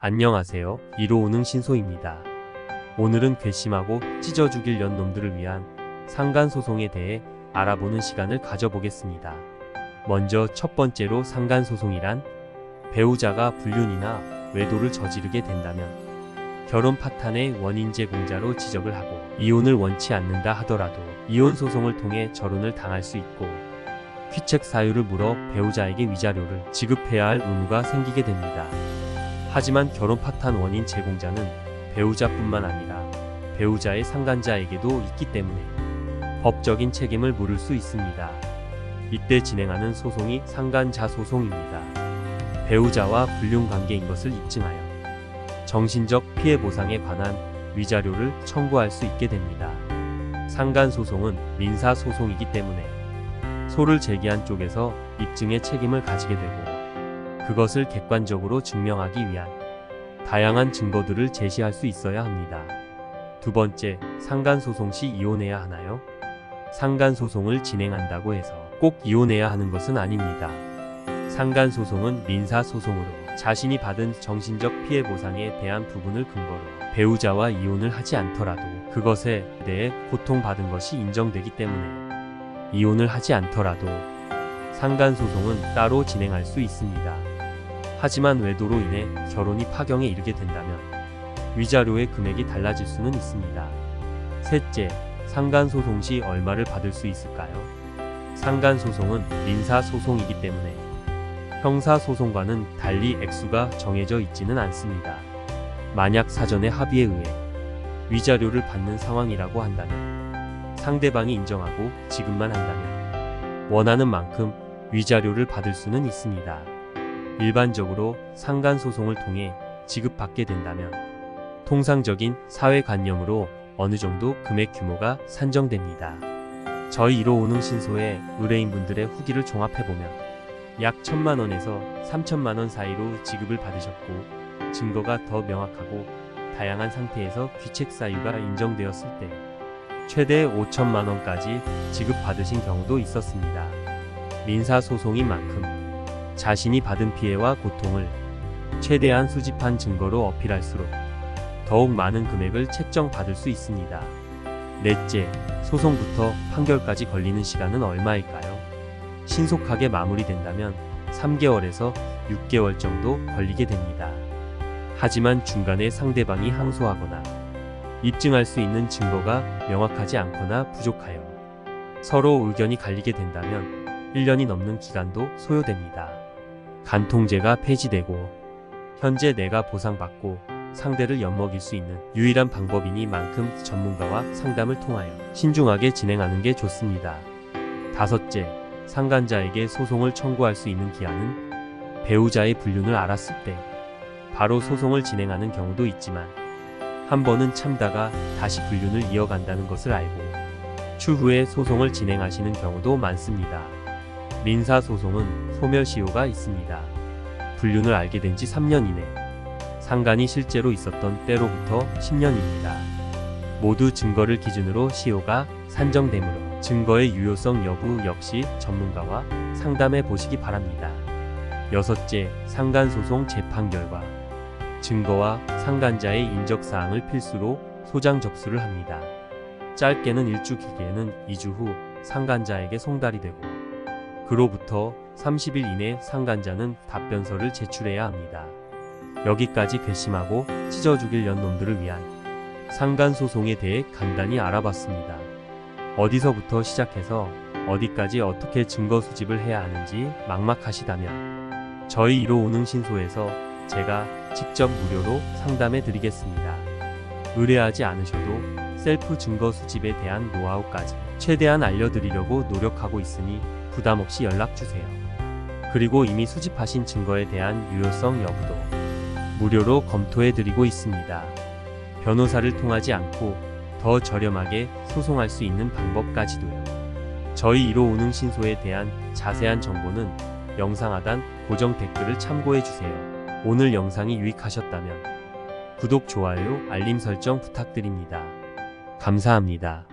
안녕하세요. 이로우능 신소입니다. 오늘은 괘씸하고 찢어 죽일 년놈들을 위한 상간소송에 대해 알아보는 시간을 가져보겠습니다. 먼저 첫 번째로 상간소송이란 배우자가 불륜이나 외도를 저지르게 된다면 결혼 파탄의 원인 제공자로 지적을 하고 이혼을 원치 않는다 하더라도 이혼 소송을 통해 절혼을 당할 수 있고 귀책 사유를 물어 배우자에게 위자료를 지급해야 할 의무가 생기게 됩니다. 하지만 결혼 파탄 원인 제공자는 배우자뿐만 아니라 배우자의 상간자에게도 있기 때문에 법적인 책임을 물을 수 있습니다. 이때 진행하는 소송이 상간자 소송입니다. 배우자와 불륜 관계인 것을 입증하여 정신적 피해 보상에 관한 위자료를 청구할 수 있게 됩니다. 상간 소송은 민사 소송이기 때문에 소를 제기한 쪽에서 입증의 책임을 가지게 되고 그것을 객관적으로 증명하기 위한 다양한 증거들을 제시할 수 있어야 합니다. 두 번째, 상간소송 시 이혼해야 하나요? 상간소송을 진행한다고 해서 꼭 이혼해야 하는 것은 아닙니다. 상간소송은 민사소송으로 자신이 받은 정신적 피해 보상에 대한 부분을 근거로 배우자와 이혼을 하지 않더라도 그것에 대해 고통받은 것이 인정되기 때문에 이혼을 하지 않더라도 상간소송은 따로 진행할 수 있습니다. 하지만 외도로 인해 결혼이 파경에 이르게 된다면 위자료의 금액이 달라질 수는 있습니다. 셋째, 상간소송 시 얼마를 받을 수 있을까요? 상간소송은 민사소송이기 때문에 형사소송과는 달리 액수가 정해져 있지는 않습니다. 만약 사전의 합의에 의해 위자료를 받는 상황이라고 한다면 상대방이 인정하고 지급만 한다면 원하는 만큼 위자료를 받을 수는 있습니다. 일반적으로 상간소송을 통해 지급받게 된다면 통상적인 사회관념으로 어느 정도 금액 규모가 산정됩니다. 저희 이로우능 신소의 의뢰인분들의 후기를 종합해보면 약 1,000만원에서 3,000만원 사이로 지급을 받으셨고 증거가 더 명확하고 다양한 상태에서 귀책 사유가 인정되었을 때 최대 5,000만원까지 지급받으신 경우도 있었습니다. 민사소송인 만큼 자신이 받은 피해와 고통을 최대한 수집한 증거로 어필할수록 더욱 많은 금액을 책정받을 수 있습니다. 넷째, 소송부터 판결까지 걸리는 시간은 얼마일까요? 신속하게 마무리된다면 3개월에서 6개월 정도 걸리게 됩니다. 하지만 중간에 상대방이 항소하거나 입증할 수 있는 증거가 명확하지 않거나 부족하여 서로 의견이 갈리게 된다면 1년이 넘는 기간도 소요됩니다. 간통죄가 폐지되고 현재 내가 보상받고 상대를 엿먹일 수 있는 유일한 방법이니만큼 전문가와 상담을 통하여 신중하게 진행하는 게 좋습니다. 다섯째, 상간자에게 소송을 청구할 수 있는 기한은 배우자의 불륜을 알았을 때 바로 소송을 진행하는 경우도 있지만 한 번은 참다가 다시 불륜을 이어간다는 것을 알고 추후에 소송을 진행하시는 경우도 많습니다. 민사소송은 소멸시효가 있습니다. 불륜을 알게 된 지 3년 이내, 상간이 실제로 있었던 때로부터 10년입니다. 모두 증거를 기준으로 시효가 산정되므로 증거의 유효성 여부 역시 전문가와 상담해 보시기 바랍니다. 여섯째, 상간소송 재판 결과 증거와 상간자의 인적사항을 필수로 소장 접수를 합니다. 짧게는 1주, 길게는 2주 후 상간자에게 송달이 되고 그로부터 30일 이내 상간자는 답변서를 제출해야 합니다. 여기까지 괘씸하고 찢어 죽일 년놈들을 위한 상간소송에 대해 간단히 알아봤습니다. 어디서부터 시작해서 어디까지 어떻게 증거 수집을 해야 하는지 막막하시다면 저희 이로우능 신소에서 제가 직접 무료로 상담해 드리겠습니다. 의뢰하지 않으셔도 셀프 증거 수집에 대한 노하우까지 최대한 알려드리려고 노력하고 있으니 부담없이 연락주세요. 그리고 이미 수집하신 증거에 대한 유효성 여부도 무료로 검토해드리고 있습니다. 변호사를 통하지 않고 더 저렴하게 소송할 수 있는 방법까지도요. 저희 이로우능 신소에 대한 자세한 정보는 영상 하단 고정 댓글을 참고해주세요. 오늘 영상이 유익하셨다면 구독, 좋아요, 알림 설정 부탁드립니다. 감사합니다.